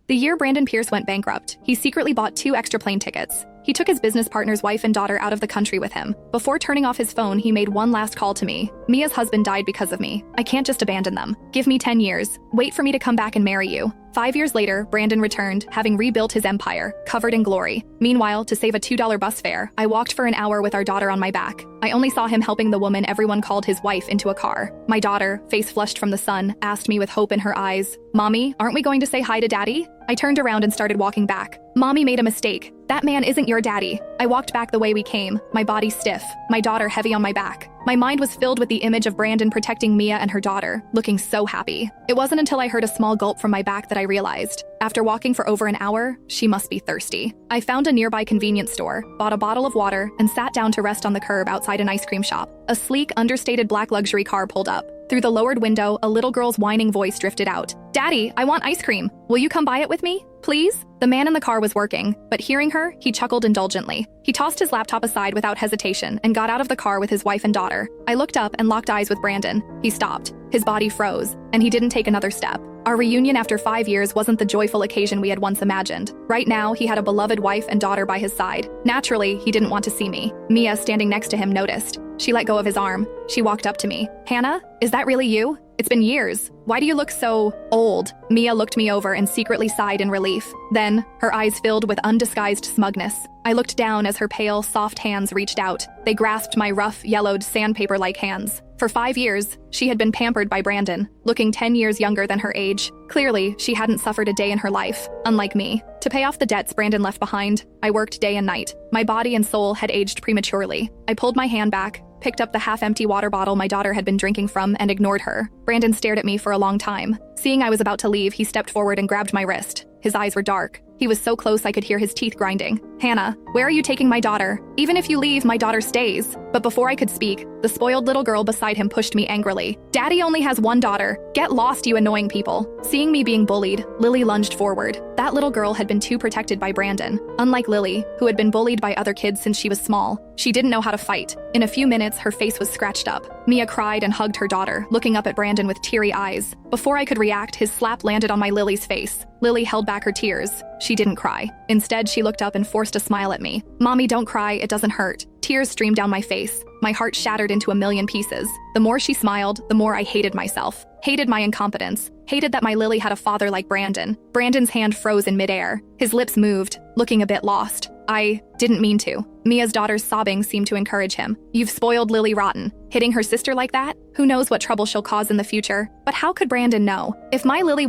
The year Brandon Pierce went bankrupt, he secretly bought 2 extra plane tickets. He took his business partner's wife and daughter out of the country with him. Before turning off his phone, he made one last call to me. Mia's husband died because of me. I can't just abandon them. Give me 10 years. Wait for me to come back and marry you. 5 years later, Brandon returned, having rebuilt his empire, covered in glory. Meanwhile, to save a $2 bus fare, I walked for an hour with our daughter on my back. I only saw him helping the woman everyone called his wife into a car. My daughter, face flushed from the sun, asked me with hope in her eyes, "Mommy, aren't we going to say hi to Daddy?" I turned around and started walking back. "Mommy made a mistake. That man isn't your daddy." I walked back the way we came, my body stiff, my daughter heavy on my back. My mind was filled with the image of Brandon protecting Mia and her daughter, looking so happy. It wasn't until I heard a small gulp from my back that I realized, after walking for over an hour, she must be thirsty. I found a nearby convenience store, bought a bottle of water, and sat down to rest on the curb outside an ice cream shop. A sleek, understated black luxury car pulled up. Through the lowered window, a little girl's whining voice drifted out. "Daddy, I want ice cream. Will you come buy it with me, please?" The man in the car was working, but hearing her, he chuckled indulgently. He tossed his laptop aside without hesitation and got out of the car with his wife and daughter. I looked up and locked eyes with Brandon. He stopped. His body froze, and he didn't take another step. Our reunion after 5 years wasn't the joyful occasion we had once imagined. Right now, he had a beloved wife and daughter by his side. Naturally, he didn't want to see me. Mia, standing next to him, noticed. She let go of his arm. She walked up to me. "Hannah, is that really you? It's been years. Why do you look so old?" Mia looked me over and secretly sighed in relief. Then, her eyes filled with undisguised smugness. I looked down as her pale, soft hands reached out. They grasped my rough, yellowed, sandpaper-like hands. For 5 years, she had been pampered by Brandon, looking 10 years younger than her age. Clearly, she hadn't suffered a day in her life, unlike me. To pay off the debts Brandon left behind, I worked day and night. My body and soul had aged prematurely. I pulled my hand back, picked up the half-empty water bottle my daughter had been drinking from, and ignored her. Brandon stared at me for a long time. Seeing I was about to leave, he stepped forward and grabbed my wrist. His eyes were dark. He was so close I could hear his teeth grinding. "Hannah, where are you taking my daughter? Even if you leave, my daughter stays." But before I could speak, the spoiled little girl beside him pushed me angrily. "Daddy only has one daughter. Get lost, you annoying people." Seeing me being bullied, Lily lunged forward. That little girl had been too protected by Brandon. Unlike Lily, who had been bullied by other kids since she was small, she didn't know how to fight. In a few minutes, her face was scratched up. Mia cried and hugged her daughter, looking up at Brandon with teary eyes. Before I could react, his slap landed on my Lily's face. Lily held back her tears. She didn't cry. Instead, she looked up and forced a smile at me. "Mommy, don't cry, it doesn't hurt." Tears streamed down my face. My heart shattered into a million pieces. The more she smiled, the more I hated myself. Hated my incompetence. Hated that my Lily had a father like Brandon. Brandon's hand froze in midair. His lips moved, looking a bit lost. "I didn't mean to." Mia's daughter's sobbing seemed to encourage him. "You've spoiled Lily rotten. Hitting her sister like that? Who knows what trouble she'll cause in the future? But how could Brandon know? If my Lily